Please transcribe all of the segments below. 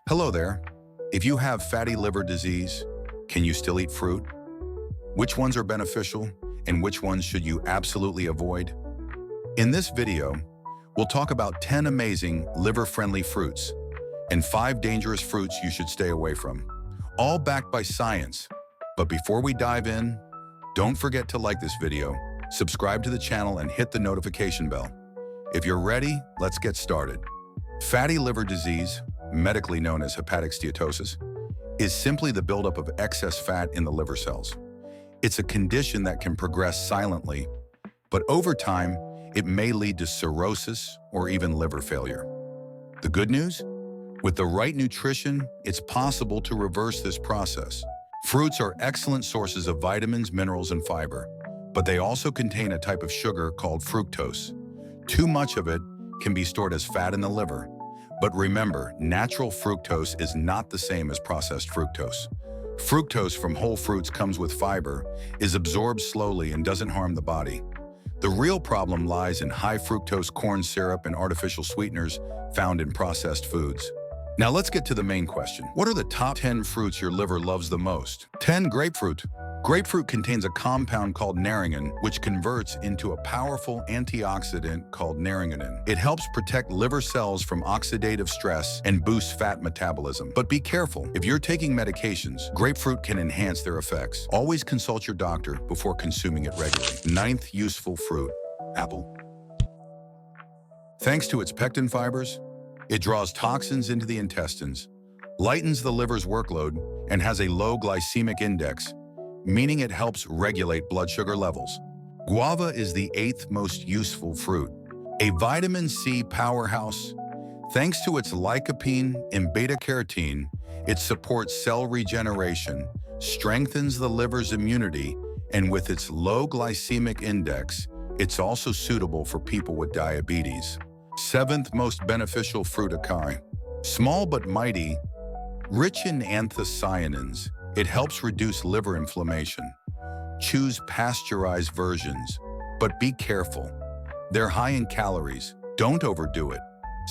Hello there. If you have fatty liver disease, can you still eat fruit? Which ones are beneficial and which ones should you absolutely avoid? In this video, we'll talk about 10 amazing liver-friendly fruits and 5 dangerous fruits you should stay away from, all backed by science. But before we dive in, don't forget to like this video, subscribe to the channel, and hit the notification bell. If you're ready, let's get started. Fatty liver disease, medically known as hepatic steatosis, is simply the buildup of excess fat in the liver cells. It's a condition that can progress silently, but over time, it may lead to cirrhosis or even liver failure. The good news? With the right nutrition, it's possible to reverse this process. Fruits are excellent sources of vitamins, minerals, and fiber, but they also contain a type of sugar called fructose. Too much of it can be stored as fat in the liver. But remember, natural fructose is not the same as processed fructose. Fructose from whole fruits comes with fiber, is absorbed slowly, and doesn't harm the body. The real problem lies in high fructose corn syrup and artificial sweeteners found in processed foods. Now let's get to the main question. What are the top 10 fruits your liver loves the most? 10. Grapefruit. Grapefruit contains a compound called naringin, which converts into a powerful antioxidant called naringenin. It helps protect liver cells from oxidative stress and boosts fat metabolism. But be careful. If you're taking medications, grapefruit can enhance their effects. Always consult your doctor before consuming it regularly. 9th useful fruit, apple. Thanks to its pectin fibers, it draws toxins into the intestines, lightens the liver's workload, and has a low glycemic index, meaning it helps regulate blood sugar levels. Guava is the 8th most useful fruit, a vitamin C powerhouse. Thanks to its lycopene and beta-carotene, it supports cell regeneration, strengthens the liver's immunity, and with its low glycemic index, it's also suitable for people with diabetes. 7th most beneficial fruit, acai. Small but mighty, rich in anthocyanins, it helps reduce liver inflammation. Choose pasteurized versions, but be careful. They're high in calories. Don't overdo it.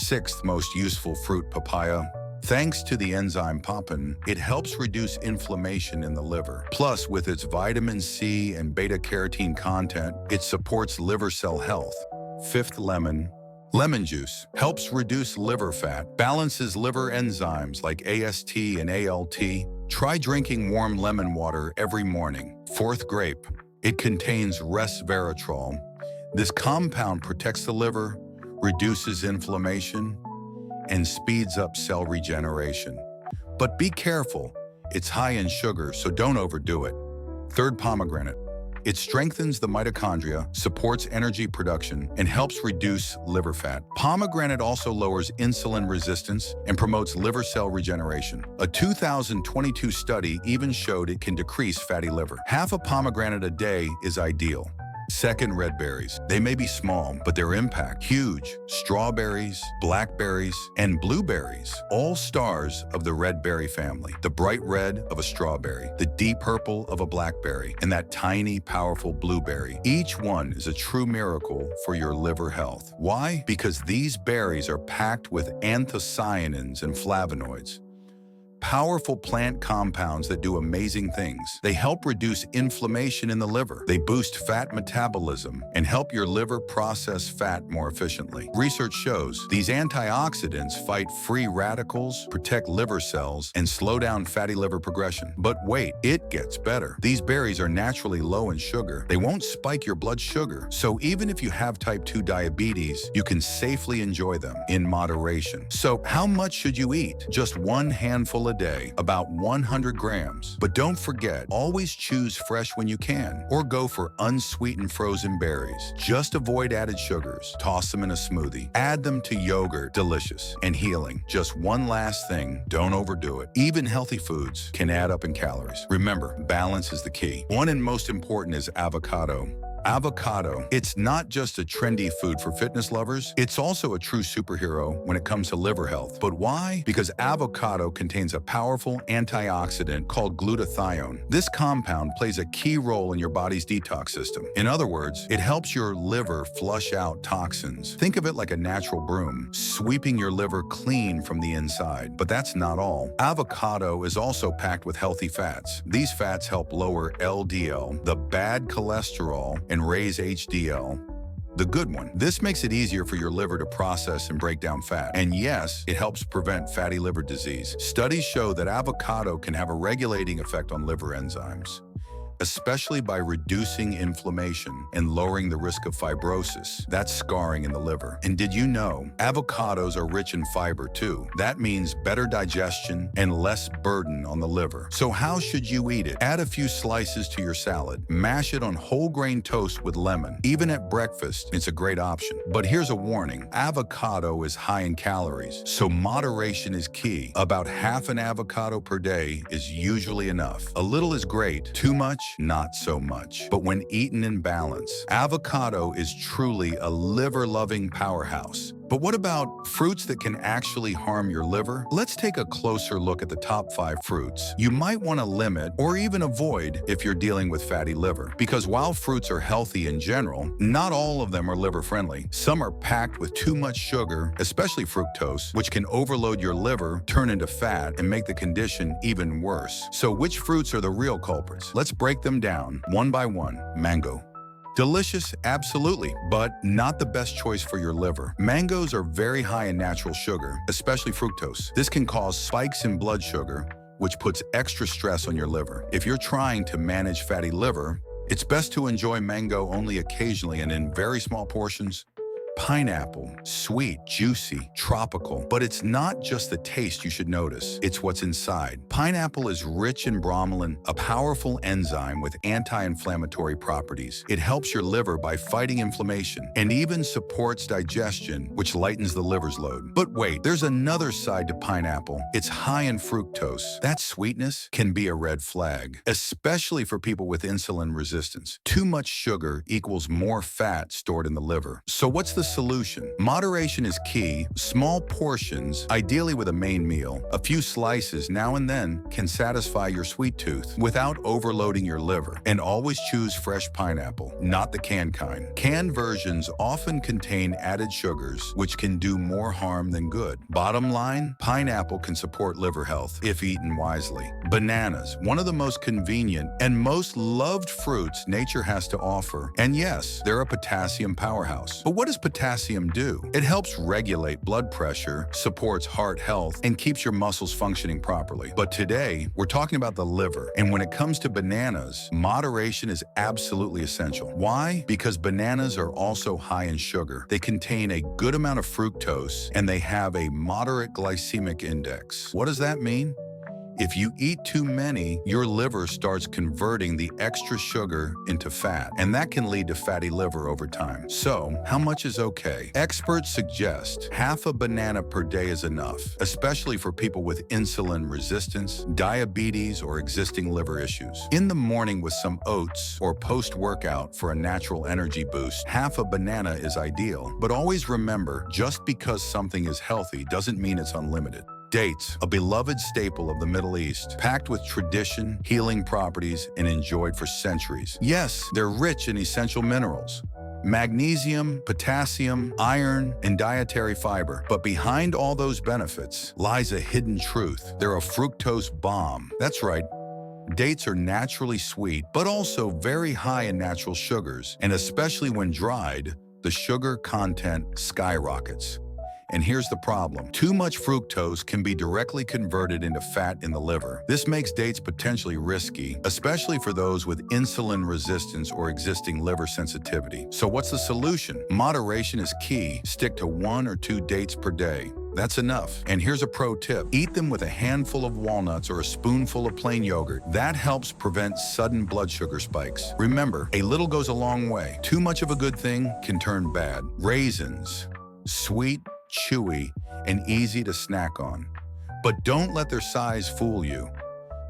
6th most useful fruit, papaya. Thanks to the enzyme papain, it helps reduce inflammation in the liver. Plus, with its vitamin C and beta-carotene content, it supports liver cell health. 5th, lemon. Lemon juice helps reduce liver fat, balances liver enzymes like AST and ALT. Try drinking warm lemon water every morning. 4th, grape. It contains resveratrol. This compound protects the liver, reduces inflammation, and speeds up cell regeneration. But be careful, it's high in sugar, so don't overdo it. 3rd, pomegranate. It strengthens the mitochondria, supports energy production, and helps reduce liver fat. Pomegranate also lowers insulin resistance and promotes liver cell regeneration. A 2022 study even showed it can decrease fatty liver. Half a pomegranate a day is ideal. 2nd, red berries. They may be small, but their impact huge. Strawberries, blackberries, and blueberries, all stars of the red berry family. The bright red of a strawberry, the deep purple of a blackberry, and that tiny, powerful blueberry. Each one is a true miracle for your liver health. Why? Because these berries are packed with anthocyanins and flavonoids, powerful plant compounds that do amazing things. They help reduce inflammation in the liver. They boost fat metabolism and help your liver process fat more efficiently. Research shows these antioxidants fight free radicals, protect liver cells, and slow down fatty liver progression. But wait, it gets better. These berries are naturally low in sugar. They won't spike your blood sugar. So even if you have type 2 diabetes, you can safely enjoy them in moderation. So how much should you eat? Just one handful a day, about 100 grams. But don't forget, always choose fresh when you can, or go for unsweetened frozen berries. Just avoid added sugars. Toss them in a smoothie. Add them to yogurt. Delicious and healing. Just one last thing, don't overdo it. Even healthy foods can add up in calories. Remember, balance is the key. One and most important is avocado. Avocado. It's not just a trendy food for fitness lovers, it's also a true superhero when it comes to liver health. But why? Because avocado contains a powerful antioxidant called glutathione. This compound plays a key role in your body's detox system. In other words, it helps your liver flush out toxins. Think of it like a natural broom, sweeping your liver clean from the inside. But that's not all. Avocado is also packed with healthy fats. These fats help lower LDL, the bad cholesterol, and raise HDL, the good one. This makes it easier for your liver to process and break down fat. And yes, it helps prevent fatty liver disease. Studies show that avocado can have a regulating effect on liver enzymes, especially by reducing inflammation and lowering the risk of fibrosis. That's scarring in the liver. And did you know avocados are rich in fiber too? That means better digestion and less burden on the liver. So how should you eat it? Add a few slices to your salad. Mash it on whole grain toast with lemon. Even at breakfast, it's a great option. But here's a warning. Avocado is high in calories, so moderation is key. About half an avocado per day is usually enough. A little is great. Too much, not so much. But when eaten in balance, avocado is truly a liver-loving powerhouse. But what about fruits that can actually harm your liver? Let's take a closer look at the top 5 fruits you might want to limit or even avoid if you're dealing with fatty liver. Because while fruits are healthy in general, not all of them are liver-friendly. Some are packed with too much sugar, especially fructose, which can overload your liver, turn into fat, and make the condition even worse. So which fruits are the real culprits? Let's break them down one by one. Mango. Delicious, absolutely, but not the best choice for your liver. Mangoes are very high in natural sugar, especially fructose. This can cause spikes in blood sugar, which puts extra stress on your liver. If you're trying to manage fatty liver, it's best to enjoy mango only occasionally and in very small portions. Pineapple, sweet, juicy, tropical, but it's not just the taste you should notice, it's what's inside. Pineapple is rich in bromelain, a powerful enzyme with anti-inflammatory properties. It helps your liver by fighting inflammation and even supports digestion, which lightens the liver's load. But wait, there's another side to pineapple. It's high in fructose. That sweetness can be a red flag, especially for people with insulin resistance. Too much sugar equals more fat stored in the liver. So what's the solution? Moderation is key. Small portions, ideally with a main meal, a few slices now and then can satisfy your sweet tooth without overloading your liver. And always choose fresh pineapple, not the canned kind. Canned versions often contain added sugars, which can do more harm than good. Bottom line, pineapple can support liver health if eaten wisely. Bananas, one of the most convenient and most loved fruits nature has to offer. And yes, they're a potassium powerhouse. But what does potassium do? It helps regulate blood pressure, supports heart health, and keeps your muscles functioning properly. But today, we're talking about the liver. And when it comes to bananas, moderation is absolutely essential. Why? Because bananas are also high in sugar. They contain a good amount of fructose, and they have a moderate glycemic index. What does that mean? If you eat too many, your liver starts converting the extra sugar into fat, and that can lead to fatty liver over time. So, how much is okay? Experts suggest half a banana per day is enough, especially for people with insulin resistance, diabetes, or existing liver issues. In the morning with some oats or post-workout for a natural energy boost, half a banana is ideal. But always remember, just because something is healthy doesn't mean it's unlimited. Dates, a beloved staple of the Middle East, packed with tradition, healing properties, and enjoyed for centuries. Yes, they're rich in essential minerals, magnesium, potassium, iron, and dietary fiber. But behind all those benefits lies a hidden truth. They're a fructose bomb. That's right. Dates are naturally sweet, but also very high in natural sugars, and especially when dried, the sugar content skyrockets. And here's the problem. Too much fructose can be directly converted into fat in the liver. This makes dates potentially risky, especially for those with insulin resistance or existing liver sensitivity. So what's the solution? Moderation is key. Stick to 1 or 2 dates per day. That's enough. And here's a pro tip. Eat them with a handful of walnuts or a spoonful of plain yogurt. That helps prevent sudden blood sugar spikes. Remember, a little goes a long way. Too much of a good thing can turn bad. Raisins. Sweet, chewy, and easy to snack on. But don't let their size fool you.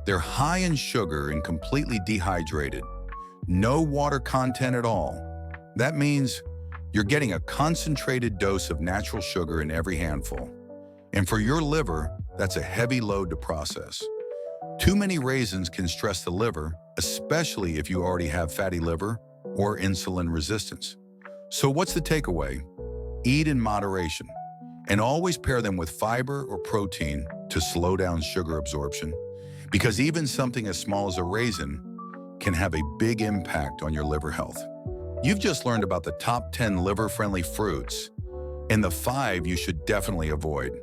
They're high in sugar and completely dehydrated. No water content at all. That means you're getting a concentrated dose of natural sugar in every handful. And for your liver, that's a heavy load to process. Too many raisins can stress the liver, especially if you already have fatty liver or insulin resistance. So what's the takeaway? Eat in moderation, and always pair them with fiber or protein to slow down sugar absorption, because even something as small as a raisin can have a big impact on your liver health. You've just learned about the top 10 liver-friendly fruits and the 5 you should definitely avoid.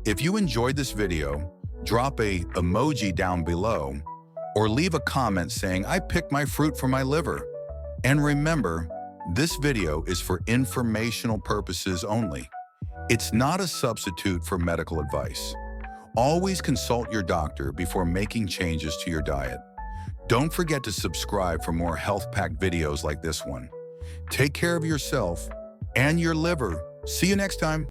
If you enjoyed this video, drop a emoji down below or leave a comment saying, "I picked my fruit for my liver." And remember, this video is for informational purposes only. It's not a substitute for medical advice. Always consult your doctor before making changes to your diet. Don't forget to subscribe for more health-packed videos like this one. Take care of yourself and your liver. See you next time.